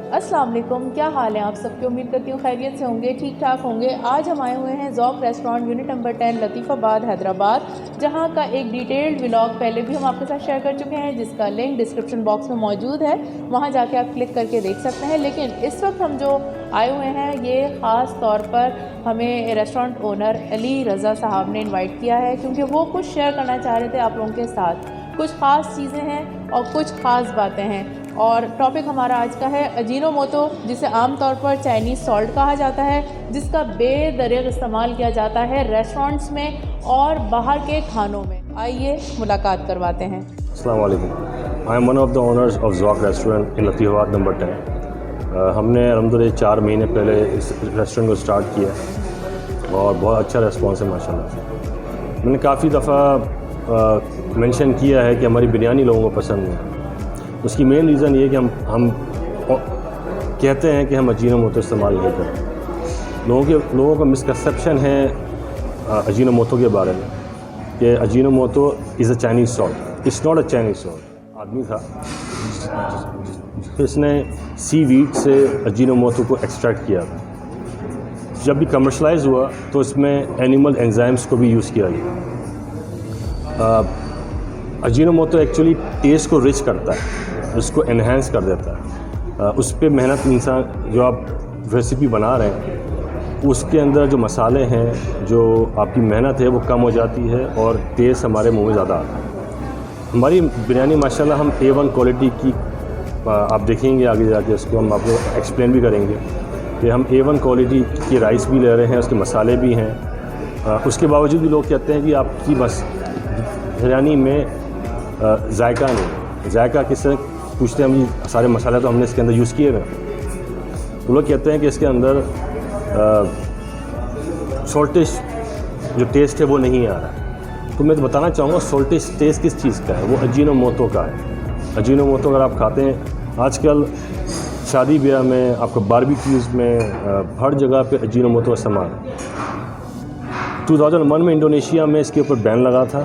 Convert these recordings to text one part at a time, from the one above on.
अस्सलाम वालेकुम, क्या हाल है आप सबके। उम्मीद करती हूँ खैरियत से होंगे, ठीक ठाक होंगे। आज हम आए हुए हैं Zauq restaurant, unit number 10, Latifabad, Hyderabad, जहाँ का एक डिटेल्ड व्लॉग पहले भी हम आपके साथ शेयर कर चुके हैं, जिसका लिंक डिस्क्रिप्शन बॉक्स में मौजूद है। वहाँ जाके आप क्लिक करके देख सकते हैं। लेकिन इस वक्त हम जो आए हुए हैं, ये ख़ास तौर पर हमें रेस्टोरेंट ओनर अली रज़ा साहब ने इन्वाइट किया है, क्योंकि वो कुछ शेयर करना चाह रहे थे आप लोगों के साथ। कुछ ख़ास चीज़ें हैं और कुछ ख़ास बातें हैं। और टॉपिक हमारा आज का है अजीनोमोटो, जिसे आमतौर पर चाइनीज़ सॉल्ट कहा जाता है, जिसका बेदरिग इस्तेमाल किया जाता है रेस्टोरेंट्स में और बाहर के खानों में। आइए मुलाकात करवाते हैं। अस्सलाम वालेकुम। I am one of the owners of Zauq restaurant in Latifabad number 10। हमने अल्हम्दुलिल्लाह 4 महीने पहले इस रेस्टोरेंट को स्टार्ट किया और बहुत अच्छा रिस्पॉन्स है माशाल्लाह। मैंने काफ़ी दफ़ा मेंशन किया है कि हमारी बिरयानी लोगों को पसंद है। उसकी मेन रीज़न ये है कि हम कहते हैं कि हम अजीनोमोटो इस्तेमाल नहीं करते। लोगों का मिसकंसेप्शन है अजीनोमोटो के बारे में कि Ajinomoto is a Chinese salt. It's not a Chinese salt. आदमी था इसने सीवीड से अजीनोमोटो को एक्सट्रैक्ट किया था। जब भी कमर्शलाइज हुआ तो इसमें एनिमल एंजाइम्स को भी यूज़ किया गया। अजीनोमोटो एक्चुअली टेस्ट को रिच करता है, उसको एनहेंस कर देता है। उस पर मेहनत इंसान जो आप रेसिपी बना रहे हैं उसके अंदर जो मसाले हैं, जो आपकी मेहनत है वो कम हो जाती है और टेस्ट हमारे मुंह में ज़्यादा आता है। हमारी बिरयानी माशाल्लाह हम A1 क्वालिटी की, आप देखेंगे आगे जाके इसको हम आपको एक्सप्लेन भी करेंगे कि हम A1 क्वालिटी की राइस भी ले रहे हैं, उसके मसाले भी हैं। उसके बावजूद भी लोग कहते हैं कि आपकी बस बिरयानी में जायका नहीं। जायका किससे पूछते हैं हम, सारे मसाले तो हमने इसके अंदर यूज़ किए हैं। तो लोग कहते हैं कि इसके अंदर सॉल्टिश जो टेस्ट है वो नहीं आ रहा। तो मैं तो बताना चाहूँगा सॉल्टिश टेस्ट किस चीज़ का है, वो अजीनोमोटो का है। अजीनोमोटो अगर आप खाते हैं, आजकल शादी ब्याह में, आपको बारबेक्यूज़ में, हर जगह पे अजीनोमोटो इस्तेमाल है। 2001 में इंडोनेशिया में इसके ऊपर बैन लगा था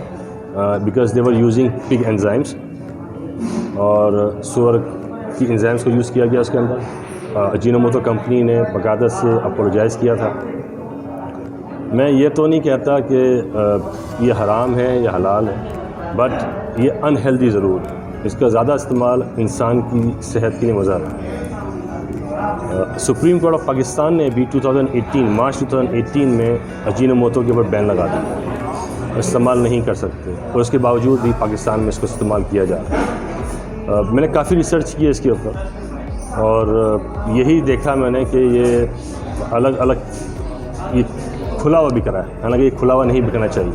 because they were using pig enzymes, और सुअर की एंजाइम्स को यूज़ किया गया उसके अंदर। अजीनोमोटो कंपनी ने बाकायदा से अपोलोजाइज़ किया था। मैं ये तो नहीं कहता कि ये हराम है या हलाल है, बट ये अनहेल्दी ज़रूर है। इसका ज़्यादा इस्तेमाल इंसान की सेहत के लिए मुज़र है। सुप्रीम कोर्ट ऑफ पाकिस्तान ने भी 2018 मार्च 2018 में अजीनोमोटो के ऊपर बैन लगा दिया, इस्तेमाल नहीं कर सकते, और उसके बावजूद भी पाकिस्तान में इसको इस्तेमाल किया जा रहा है। मैंने काफ़ी रिसर्च की है इसके ऊपर और यही देखा मैंने कि ये अलग अलग ये खुला हुआ बिक रहा है, हालांकि ये खुला हुआ नहीं बिकना चाहिए।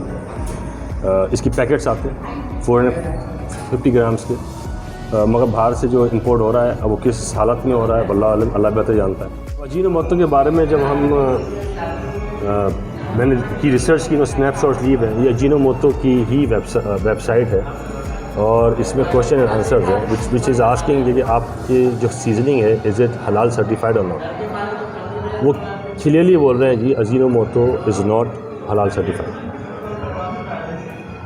इसकी पैकेट्स आते हैं 450 ग्राम्स के, मगर बाहर से जो इंपोर्ट हो रहा है अब वो किस हालत में हो रहा है अल्लाह बेहतर जानता है। अजीनोमोटो के बारे में जब हम मैंने की रिसर्च की, स्नैपशॉट्स ली है। ये अजीनोमोटो की ही वेबसाइट है और इसमें क्वेश्चन एंड आंसर्स है विच इज़ आस्किंग कि आपकी जो सीजनिंग है इज़ इट हलाल सर्टिफाइड और नॉट। वो क्लियरली बोल रहे हैं जी अजीनोमोटो इज़ नॉट हलाल सर्टिफाइड।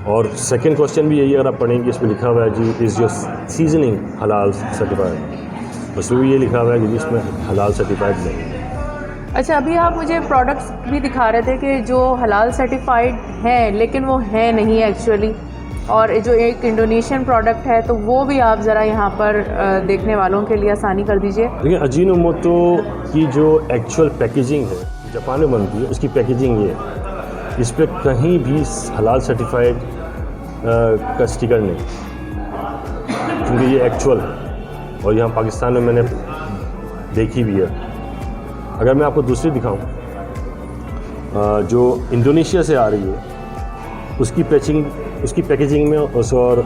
और सेकंड क्वेश्चन भी यही, अगर आप पढ़ेंगे इसमें लिखा हुआ है जी इज़ योर सीजनिंग हलाल सर्टिफाइड, उसमें भी ये लिखा हुआ है कि इसमें हलाल सर्टिफाइड नहीं। अच्छा, अभी आप मुझे प्रोडक्ट्स भी दिखा रहे थे कि जो हलाल सर्टिफाइड हैं, लेकिन वो है नहीं एक्चुअली, और जो एक इंडोनेशियन प्रोडक्ट है तो वो भी आप ज़रा यहाँ पर देखने वालों के लिए आसानी कर दीजिए। देखिए, अजीनोमोटो की जो एक्चुअल पैकेजिंग है जापान में बनती है, उसकी पैकेजिंग ये है, इस पर कहीं भी हलाल सर्टिफाइड का स्टिकर नहीं, क्योंकि ये एक्चुअल है और यहाँ पाकिस्तान में मैंने देखी भी है। अगर मैं आपको दूसरी दिखाऊं जो इंडोनेशिया से आ रही है, उसकी पैकेजिंग में और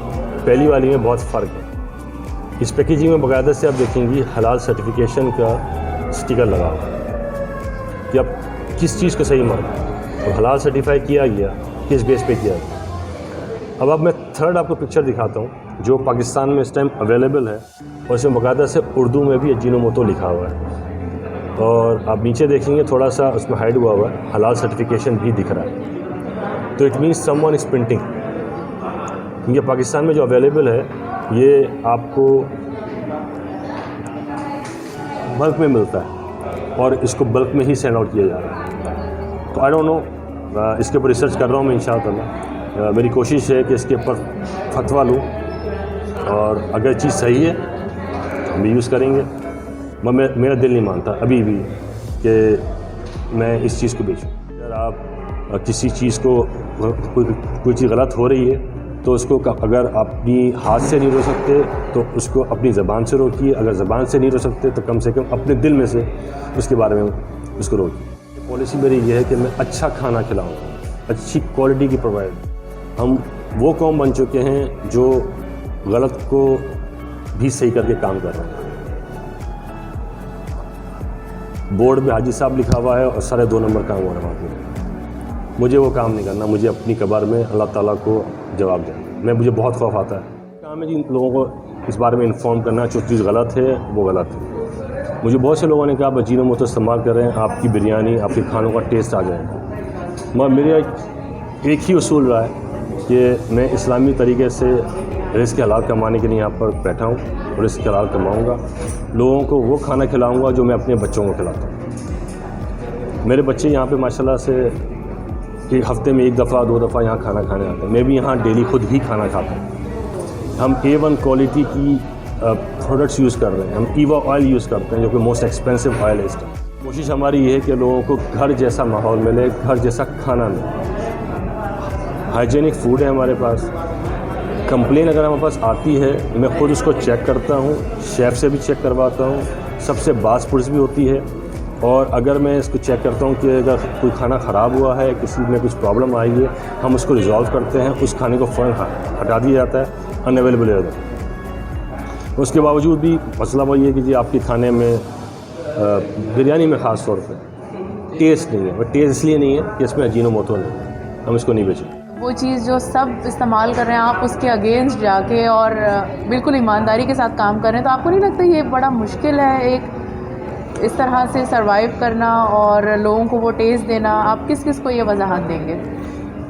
पहली वाली में बहुत फ़र्क है। इस पैकेजिंग में बाकायदा से आप देखेंगी हलाल सर्टिफिकेशन का स्टिकर लगा हुआ है कि आप किस चीज़ को सही माना और हलाल सर्टिफाई किया गया किस बेस पे किया गया। अब मैं थर्ड आपको पिक्चर दिखाता हूँ जो पाकिस्तान में इस टाइम अवेलेबल है, और इसमें बाकायदा से उर्दू में भी अजीनोमोटो लिखा हुआ है, और आप नीचे देखेंगे थोड़ा सा उसमें हाइड हुआ हुआ है, हलाल सर्टिफिकेशन भी दिख रहा है। तो it means someone is printing. क्योंकि पाकिस्तान में जो अवेलेबल है ये आपको बल्क में मिलता है और इसको बल्क में ही सेंड आउट किया जा रहा है। तो आई डोंट नो, इसके ऊपर रिसर्च कर रहा हूँ मैं इंशाअल्लाह। मेरी कोशिश है कि इसके ऊपर फतवा लूँ और अगर चीज़ सही है हम भी यूज़ करेंगे। मगर मेरा दिल नहीं मानता अभी भी कि मैं इस चीज़ को बेचूँ। अगर आप किसी चीज़ को कोई चीज़ गलत हो रही है तो उसको अगर अपनी हाथ से नहीं रोक सकते तो उसको अपनी ज़बान से रोकिए। अगर ज़बान से नहीं रोक सकते तो कम से कम अपने दिल में से उसके बारे में उसको रोकिए। पॉलिसी मेरी ये है कि मैं अच्छा खाना खिलाऊँ, अच्छी क्वालिटी की प्रोवाइड। हम वो कौम बन चुके हैं जो गलत को भी सही करके काम कर रहे हैं। बोर्ड में हाजी साहब लिखा हुआ है और सारे 2 नंबर काम हो रहा है वहाँ पे। मुझे वो काम नहीं करना, मुझे अपनी कब्र में अल्लाह ताला को जवाब देना। मुझे बहुत खौफ आता है। काम है जिन लोगों को इस बारे में इन्फॉर्म करना, जो चीज़ गलत है वो गलत है। मुझे बहुत से लोगों ने कहा अजीनोमोटो इस्तेमाल कर रहे हैं, आपकी बिरयानी, आपके खानों का टेस्ट आ जाएगा। मगर मेरा एक ही उसूल रहा है कि मैं इस्लामी तरीके से रिज़्क़ हलाल कमाने के लिए यहाँ पर बैठा हूँ और रिज़्क़ हलाल कमाऊँगा। लोगों को वो खाना खिलाऊँगा जो मैं अपने बच्चों को खिलाता हूँ। मेरे बच्चे यहाँ पे माशाल्लाह से एक हफ़्ते में 1 दफ़ा 2 दफ़ा यहाँ खाना खाने आते हैं। मैं भी यहाँ डेली खुद ही खाना खाता हूँ। हम A1 क्वालिटी की प्रोडक्ट्स यूज़ कर रहे हैं। हम ईवा ऑयल यूज़ करते हैं जो कि मोस्ट एक्सपेंसिव ऑयल है इस टाइम। कोशिश हमारी ये है कि लोगों को घर जैसा माहौल मिले, घर जैसा खाना मिले। हाइजीनिक फूड है हमारे पास। कंप्लेन अगर हमारे पास आती है मैं ख़ुद उसको चेक करता हूँ, शेफ़ से भी चेक करवाता हूँ, सबसे बास पुर्स भी होती है। और अगर मैं इसको चेक करता हूँ कि अगर कोई खाना ख़राब हुआ है, किसी में कुछ प्रॉब्लम आई है, हम उसको रिज़ॉल्व करते हैं। उस खाने को फ़ौरन हटा दिया जाता है, अनअवेलेबल हो जाता है। उसके बावजूद भी मसला वही है कि जी आपके खाने में बिरयानी में ख़ास तौर पे टेस्ट नहीं है। और टेस्ट इसलिए नहीं है कि इसमें अजीनोमोटो नहीं है, हम इसको नहीं बेचें। वो चीज़ जो सब इस्तेमाल कर रहे हैं, आप उसके अगेंस्ट जाके और बिल्कुल ईमानदारी के साथ काम कर रहे हैं, तो आपको नहीं लगता ये बड़ा मुश्किल है एक इस तरह से सरवाइव करना और लोगों को वो टेस्ट देना? आप किस किस को ये वजाहत देंगे?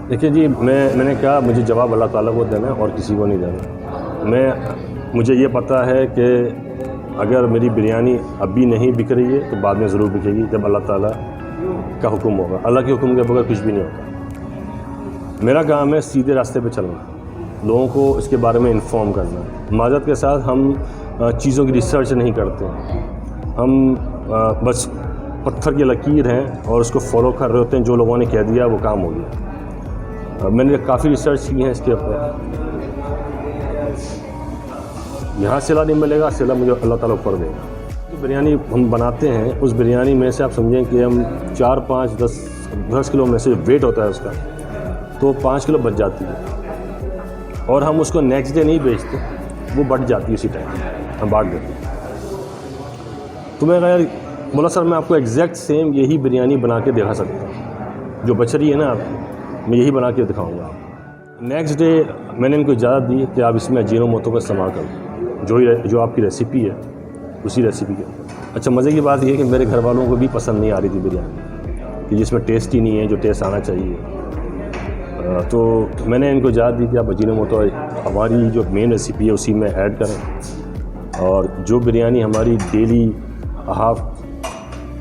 देखिए जी, मैंने कहा मुझे जवाब अल्लाह ताला को देना है और किसी को नहीं देना। मुझे ये पता है कि अगर मेरी बिरयानी अभी नहीं बिक रही है तो बाद में ज़रूर बिकेगी, जब अल्लाह ताला का हुक्म होगा। अल्लाह के हुक्म के बगैर कुछ भी नहीं होता। मेरा काम है सीधे रास्ते पे चलना, लोगों को इसके बारे में इन्फॉर्म करना। माज़रत के साथ हम चीज़ों की रिसर्च नहीं करते, हम बस पत्थर की लकीर हैं और उसको फॉलो कर रहे होते हैं। जो लोगों ने कह दिया वो काम हो गया। मैंने काफ़ी रिसर्च की है इसके ऊपर। यहाँ सिला नहीं मिलेगा, सिला मुझे अल्लाह ताला ऊपर देगा। जो बिरयानी हम बनाते हैं उस बिरयानी में से आप समझें कि हम 4, 5, 10 किलो में से वेट होता है उसका, तो 5 किलो बच जाती है। और हम उसको नेक्स्ट डे नहीं बेचते, वो बढ़ जाती है उसी टाइम, हम बांट देते हैं। तो मैं यार बोला सर मैं आपको एग्जैक्ट सेम यही बिरयानी बना के दिखा सकता हूँ, जो बच रही है ना आपकी, मैं यही बना के दिखाऊँगा। नेक्स्ट डे मैंने इनको इजाज़त दी कि आप इसमें अजीनोमोटो का इस्तेमाल करो, जो आपकी रेसिपी है उसी रेसिपी के। अच्छा, मज़े की बात यह है कि मेरे घर वालों को भी पसंद नहीं आ रही थी बिरयानी, कि जिसमें टेस्ट ही नहीं है जो टेस्ट आना चाहिए। तो मैंने इनको इजाज़त दी कि आप अजीनोमोटो हमारी जो मेन रेसिपी है उसी में ऐड करें। और जो बिरयानी हमारी डेली हाफ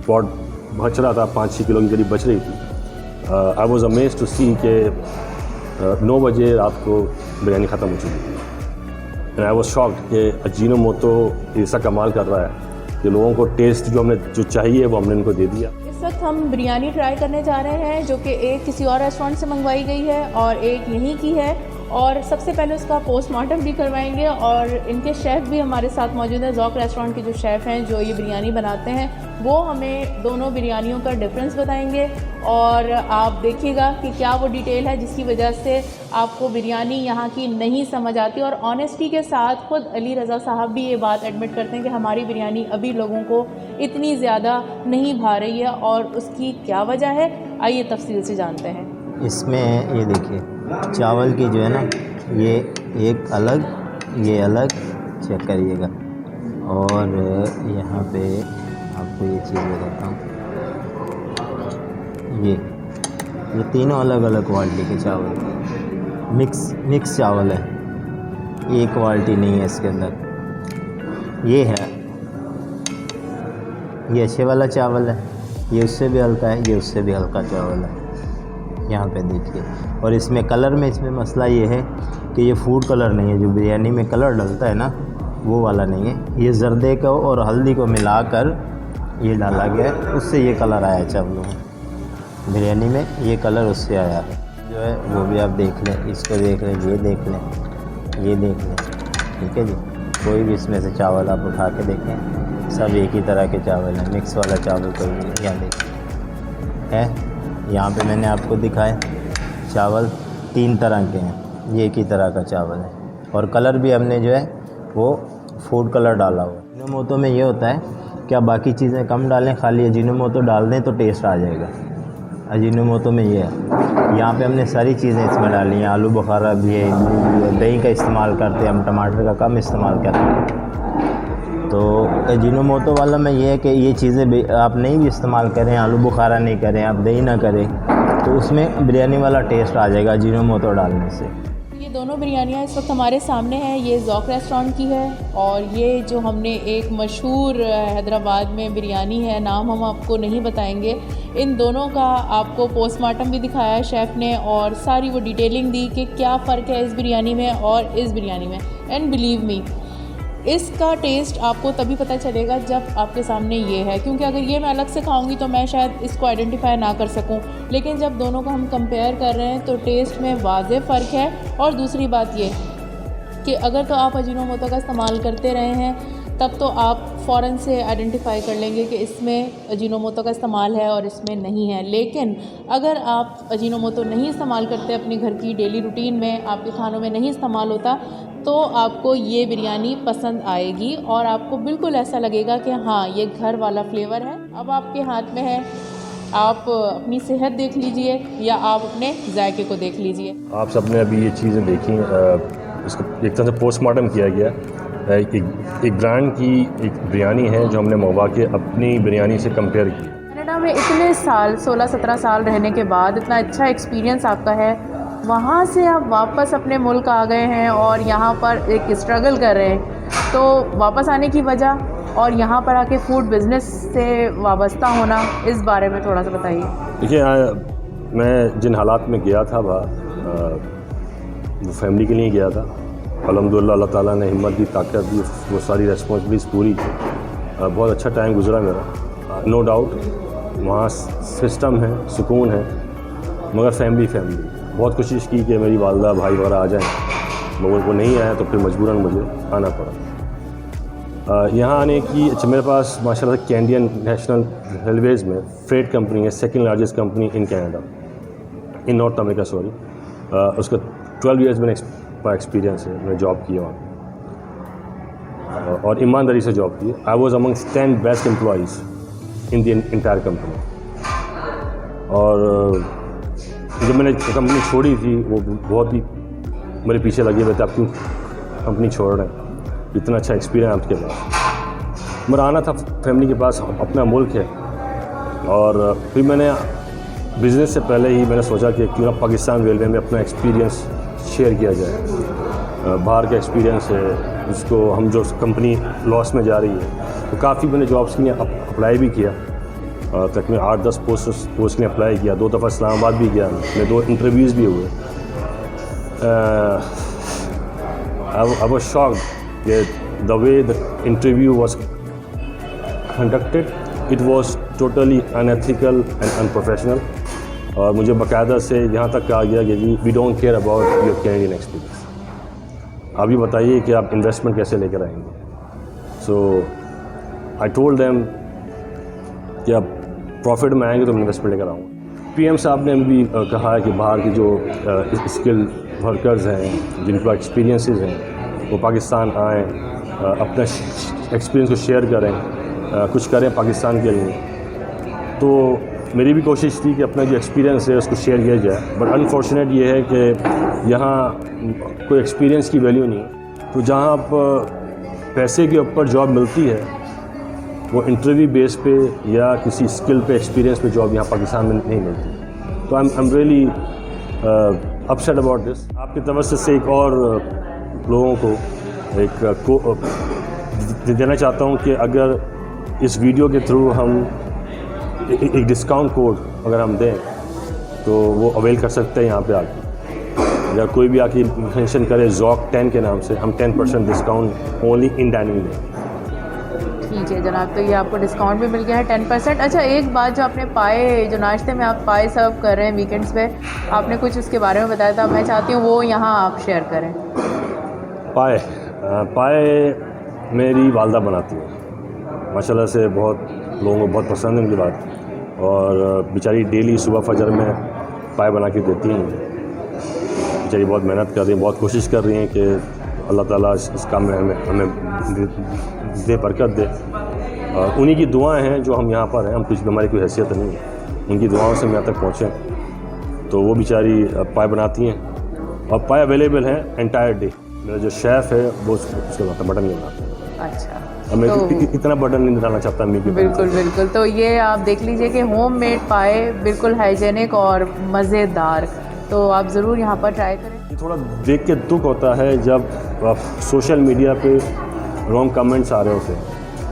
पॉट बच रहा था, 5-6 किलो की करीब बच रही थी। आई वॉज अमेज्ड टू सी के 9 बजे रात को बिरयानी ख़त्म हो चुकी थी। एंड आई वॉज शॉक्ड कि अजीनोमोटो ऐसा कमाल कर रहा है कि लोगों को टेस्ट जो चाहिए वो हमने इनको दे दिया। इस वक्त हम बिरयानी ट्राई करने जा रहे हैं, जो कि एक किसी और रेस्टोरेंट से मंगवाई गई है और एक यहीं की है। और सबसे पहले उसका पोस्टमार्टम भी करवाएंगे और इनके शेफ़ भी हमारे साथ मौजूद हैं। ज़ौक़ रेस्टोरेंट के जो शेफ़ हैं जो ये बिरयानी बनाते हैं, वो हमें दोनों बिरयानियों का डिफरेंस बताएंगे। और आप देखिएगा कि क्या वो डिटेल है जिसकी वजह से आपको बिरयानी यहाँ की नहीं समझ आती। और ऑनेस्टी के साथ खुद अली रज़ा साहब भी ये बात एडमिट करते हैं कि हमारी बिरयानी अभी लोगों को इतनी ज़्यादा नहीं भा रही है, और उसकी क्या वजह है आइए तफसील से जानते हैं। इसमें ये देखिए चावल की जो है ना, ये एक अलग, ये अलग, चेक करिएगा। और यहाँ पे आपको ये चीज़ बताता हूँ, ये तीनों अलग अलग क्वालिटी के चावल, मिक्स चावल है, एक क्वालिटी नहीं है इसके अंदर। ये है ये अच्छे वाला चावल है, ये उससे भी हल्का है, ये उससे भी हल्का चावल है। यहाँ पे देखिए, और इसमें कलर में इसमें मसला ये है कि ये फूड कलर नहीं है, जो बिरयानी में कलर डलता है ना वो वाला नहीं है। ये जर्दे को और हल्दी को मिलाकर ये डाला गया है, उससे ये कलर आया है चावलों में। बिरयानी में ये कलर उससे आया है जो है, वो भी आप देख लें, इसको देख लें, ये देख लें, ये देख लें, ठीक है जी। कोई भी इसमें से चावल आप उठा के देखें, सब एक ही तरह के चावल हैं, मिक्स वाला चावल कोई नहीं है। यहाँ देखिए है, यहाँ पे मैंने आपको दिखाए चावल 3 तरह के हैं, ये एक ही तरह का चावल है। और कलर भी हमने जो है वो फूड कलर डाला हुआ है। अजीनोमोटो में ये होता है कि आप बाकी चीज़ें कम डालें, खाली अजीनोमोटो डाल दें तो टेस्ट आ जाएगा। अजीनोमोटो में ये है, यहाँ पे हमने सारी चीज़ें इसमें डाली हैं, आलू बुखारा भी है, दही का इस्तेमाल करते हैं हम, टमाटर का कम इस्तेमाल करते हैं। तो अजीनोमोटो वाला में ये है कि ये चीज़ें आप नहीं भी इस्तेमाल करें, आलू बुखारा नहीं करें, आप दही ना करें, तो उसमें बिरयानी वाला टेस्ट आ जाएगा अजीनोमोटो डालने से। ये दोनों बिरयानियाँ इस वक्त हमारे सामने हैं। ये ज़ौक़ रेस्टोरेंट की है और ये जो हमने एक मशहूर हैदराबाद में बिरयानी है, नाम हम आपको नहीं बताएंगे। इन दोनों का आपको पोस्टमार्टम भी दिखाया है शेफ़ ने और सारी वो डिटेलिंग दी कि क्या फ़र्क है इस बिरयानी में और इस बिरयानी में। एंड बिलीव मी, इसका टेस्ट आपको तभी पता चलेगा जब आपके सामने ये है, क्योंकि अगर ये मैं अलग से खाऊंगी तो मैं शायद इसको आइडेंटिफाई ना कर सकूं, लेकिन जब दोनों को हम कंपेयर कर रहे हैं तो टेस्ट में वाज़ेह फ़र्क है। और दूसरी बात ये कि अगर तो आप अजीनोमोटो का इस्तेमाल करते रहे हैं तब तो आप फ़ौरन से आइडेंटिफाई कर लेंगे कि इसमें अजीनोमोटो का इस्तेमाल है और इसमें नहीं है। लेकिन अगर आप अजीनोमोटो नहीं इस्तेमाल करते, अपनी घर की डेली रूटीन में आपके खानों में नहीं इस्तेमाल होता, तो आपको ये बिरयानी पसंद आएगी और आपको बिल्कुल ऐसा लगेगा कि हाँ ये घर वाला फ्लेवर है। अब आपके हाथ में है, आप अपनी सेहत देख लीजिए या आप अपने जायके को देख लीजिए। आप सबने अभी ये चीज़ें देखी, इसको एक तरह से पोस्टमार्टम किया गया। एक ब्रांड की एक बिरयानी है जो हमने मंगवा के अपनी बिरयानी से कंपेयर की। कनाडा में इतने साल 16-17 साल रहने के बाद इतना अच्छा एक्सपीरियंस आपका है, वहाँ से आप वापस अपने मुल्क आ गए हैं और यहाँ पर एक स्ट्रगल कर रहे हैं, तो वापस आने की वजह और यहाँ पर आके फूड बिज़नेस से वाबस्ता होना, इस बारे में थोड़ा सा बताइए। देखिए, मैं जिन हालात में गया था वो फैमिली के लिए गया था। अल्हम्दुलिल्लाह अल्लाह ताला ने हिम्मत दी, ताकत दी, वो सारी रेस्पॉन्सिबिलिटीज़ पूरी की। बहुत अच्छा टाइम गुजरा मेरा, नो डाउट। वहाँ सिस्टम है, सुकून है, मगर फैमिली बहुत कोशिश की कि मेरी वालदा भाई वगैरह आ जाएं, मगर वो नहीं आया, तो फिर मजबूरन मुझे आना पड़ा। यहाँ आने की मेरे पास माशाल्लाह कैनेडियन नेशनल रेलवेज़ में फ्रेट कंपनी है, second largest company in Canada, in north America sorry. उसका 12 ईयर्स मैंने एक्सपीरियंस है, मैंने जॉब की वहाँ और ईमानदारी से जॉब की। I was amongst 10 best employees in the entire company. और जब मैंने कंपनी छोड़ी थी, वो बहुत ही मेरे पीछे लगे हुए थे, आप क्यों कंपनी छोड़ रहे हैं, इतना अच्छा एक्सपीरियंस आपके पास। मेरा आना था फैमिली के पास, अपना मुल्क है। और फिर मैंने बिज़नेस से पहले ही मैंने सोचा कि क्यों ना पाकिस्तान रेलवे में अपना एक्सपीरियंस शेयर किया जाए। बाहर का एक्सपीरियंस है, उसको हम जो कंपनी लॉस में जा रही है, तो काफ़ी मैंने जॉब्स के लिए अप्लाई भी किया। तकरीबन 8-10 पोस्ट के लिए अप्लाई किया। 2 दफ़ा इस्लामाबाद भी गया, मेरे 2 इंटरव्यूज़ भी हुए। I was shocked the way the interview was conducted, it was totally unethical and unprofessional. और मुझे बाकायदा से यहाँ तक कहा गया कि जी we don't care about your Canadian experience, आप ये बताइए कि आप इन्वेस्टमेंट कैसे लेकर आएंगे। सो आई टोल्ड देम कि आप प्रॉफिट में आएंगे तो मैं इन्वेस्टमेंट लेकर आऊँगा। पीएम साहब ने भी कहा है कि बाहर के जो स्किल वर्कर्स हैं, जिनके पास एक्सपीरियंसेस हैं, वो पाकिस्तान आएँ, अपना एक्सपीरियंस को शेयर करें, कुछ करें पाकिस्तान के लिए। तो मेरी भी कोशिश थी कि अपना जो एक्सपीरियंस है उसको शेयर किया जाए। बट अनफॉर्चुनेट ये है कि यहाँ कोई एक्सपीरियंस की वैल्यू नहीं है। तो जहाँ आप पैसे के ऊपर जॉब मिलती है, वो इंटरव्यू बेस पे या किसी स्किल पे, एक्सपीरियंस पे जॉब यहाँ पाकिस्तान में नहीं मिलती। तो I am really upset about this. आपकी तवज्जो से एक और लोगों को एक देना चाहता हूँ कि अगर इस वीडियो के थ्रू हम एक डिस्काउंट कोड अगर हम दें तो वो अवेल कर सकते हैं यहाँ पे आके। या कोई भी आके मेंशन करे ज़ौक 10 के नाम से, हम 10% डिस्काउंट ओनली इन डाइनिंग दें। ठीक है जनाब, तो ये आपको डिस्काउंट भी मिल गया है 10%। अच्छा, एक बात जो आपने पाए, जो नाश्ते में आप पाए सर्व कर रहे हैं वीकेंड्स पे, आपने कुछ उसके बारे में बताया था, मैं चाहती हूँ वो यहाँ आप शेयर करें। पाए मेरी वालदा बनाती है माशाल्लाह से, बहुत लोगों को बहुत पसंद है उनकी बात, और बेचारी डेली सुबह फजर में पाए बना के देती हैं। बेचारी बहुत मेहनत कर रही हैं, बहुत कोशिश कर रही हैं कि अल्लाह ताला इस काम में हमें दे बरकत दे। और उन्हीं की दुआएं हैं जो हम यहाँ पर हैं, हम कुछ हमारी कोई हैसियत नहीं है, उनकी दुआओं से हम यहाँ तक पहुँचे। तो वो बेचारी पाए बनाती हैं और पाए अवेलेबल हैं एंटायर डे। मेरा जो शेफ़ है वो उसके बटन नहीं बनाता है। अच्छा, अब मैं तो इतना बटन नहीं डालना चाहता मैं भी। बिल्कुल बिल्कुल, तो ये आप देख लीजिए कि होम मेड पाए बिल्कुल हाइजेनिक और मज़ेदार, तो आप ज़रूर यहाँ पर ट्राई करें। थोड़ा देख के दुख होता है जब सोशल मीडिया पे रॉन्ग कमेंट्स आ रहे होते हैं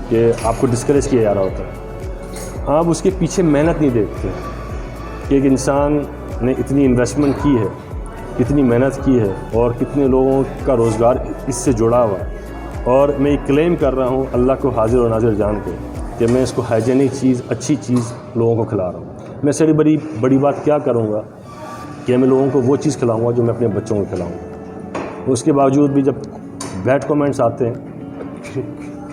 कि आपको डिस्करेज किया जा रहा होता है। आप उसके पीछे मेहनत नहीं देखते कि एक इंसान ने इतनी इन्वेस्टमेंट की है, कितनी मेहनत की है और कितने लोगों का रोज़गार इससे जुड़ा हुआ है। और मैं क्लेम कर रहा हूँ अल्लाह को हाजिर और नाजिर जान के कि मैं इसको हाइजेनिक चीज़, अच्छी चीज़ लोगों को खिला रहा हूँ। मैं से बड़ी बात क्या करूँगा कि मैं लोगों को वो चीज़ खिलाऊँगा जो मैं अपने बच्चों को खिलाऊँगा। उसके बावजूद भी जब बैड कमेंट्स आते हैं,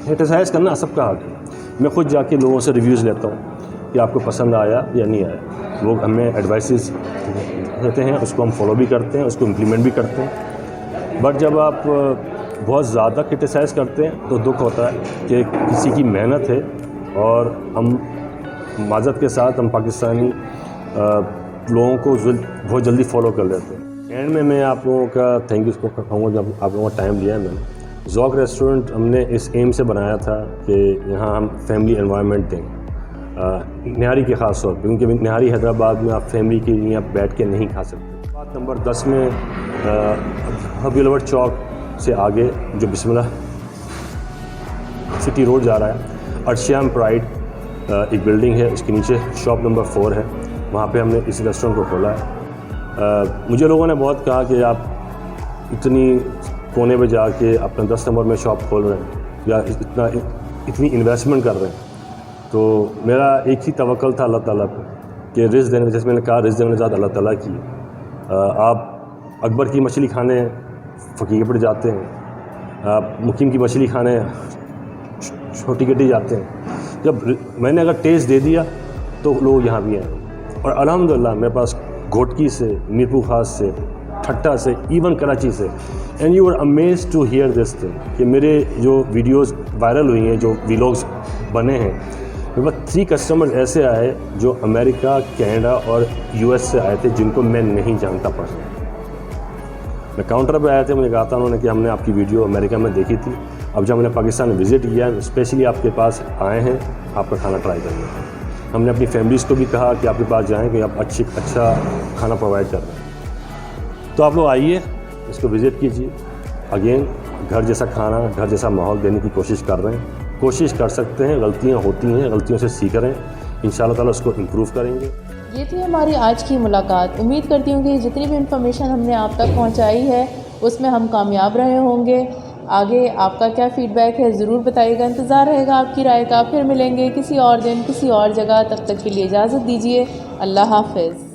क्रिटिसाइज़ करना सबका हक है। मैं ख़ुद जाके लोगों से रिव्यूज़ लेता हूँ कि आपको पसंद आया या नहीं आया। वो हमें एडवाइसेस देते हैं, उसको हम फॉलो भी करते हैं, उसको इम्प्लीमेंट भी करते हैं। बट जब आप बहुत ज़्यादा क्रिटिसाइज़ करते हैं तो दुख होता है कि किसी की मेहनत है और हम माज़रत के साथ हम पाकिस्तानी लोगों को बहुत जल्दी फॉलो कर लेते हैं। एंड में मैं आप लोगों का थैंक यू कहूँगा जब आप लोगों का टाइम लिया है मैंने। ज़ौक रेस्टोरेंट हमने इस एम से बनाया था कि यहाँ हम फैमिली एनवायरनमेंट दें, निहारी के ख़ास तौर पर, क्योंकि निहारी हैदराबाद में आप फैमिली के लिए आप बैठ के नहीं खा सकते। बात नंबर 10 में हबीलवर चौक से आगे जो बिस्मिल्लाह सिटी रोड जा रहा है, अर्शियाम प्राइड एक बिल्डिंग है, उसके नीचे शॉप नंबर 4 है, वहाँ पे हमने इस रेस्टोरेंट को खोला है। मुझे लोगों ने बहुत कहा कि आप इतनी कोने पे जाके अपना 10 नंबर में शॉप खोल रहे हैं या इतनी इन्वेस्टमेंट कर रहे हैं। तो मेरा एक ही तवक्कल था अल्लाह ताला पे कि रिज़्क़ देने, जैसे मैंने कहा रिज़्क़ देने ज़्यादा अल्लाह ताला की। आप अकबर की मछली खाने फ़कीरपुर जाते हैं, आप मुकीम की मछली खाने छोटी गड्डी जाते हैं। जब मैंने अगर टेस्ट दे दिया तो लोग यहाँ भी आए। और अल्हम्दुलिल्लाह मेरे पास घोटकी से, मीरपुर ख़ास से, ठट्टा से, इवन कराची से। And you are amazed to hear this thing कि मेरे जो वीडियोस वायरल हुई हैं, जो व्लॉग्स बने हैं, मेरे पास 3 कस्टमर्स ऐसे आए जो अमेरिका, कनाडा और यूएस से आए थे जिनको मैं नहीं जानता पर्सनली। मैं काउंटर पे आए थे, मुझे कहा था उन्होंने कि हमने आपकी वीडियो अमेरिका में देखी थी, अब जब हमने पाकिस्तान विज़िट किया स्पेशली आपके पास आए हैं आपका खाना ट्राई करने। हमने अपनी फैमिलीज़ को भी कहा कि आपके पास जाएँ कि आप अच्छा खाना प्रोवाइड कर रहे हैं। तो आप लोग आइए, इसको विज़िट कीजिए। अगेन घर जैसा खाना, घर जैसा माहौल देने की कोशिश कर रहे हैं। कोशिश कर सकते हैं, गलतियाँ होती हैं, गलतियों से सीख रहे हैं, इंशाअल्लाह ताला उसको इम्प्रूव करेंगे। ये थी हमारी आज की मुलाकात। उम्मीद करती हूँ कि जितनी भी इन्फॉर्मेशन हमने आप तक पहुँचाई है उसमें हम कामयाब रहे होंगे। आगे आपका क्या फ़ीडबैक है ज़रूर बताइएगा, इंतज़ार रहेगा आपकी राय का। फिर मिलेंगे किसी और दिन किसी और जगह, तब तक के लिए इजाज़त दीजिए। अल्लाह हाफ़िज़।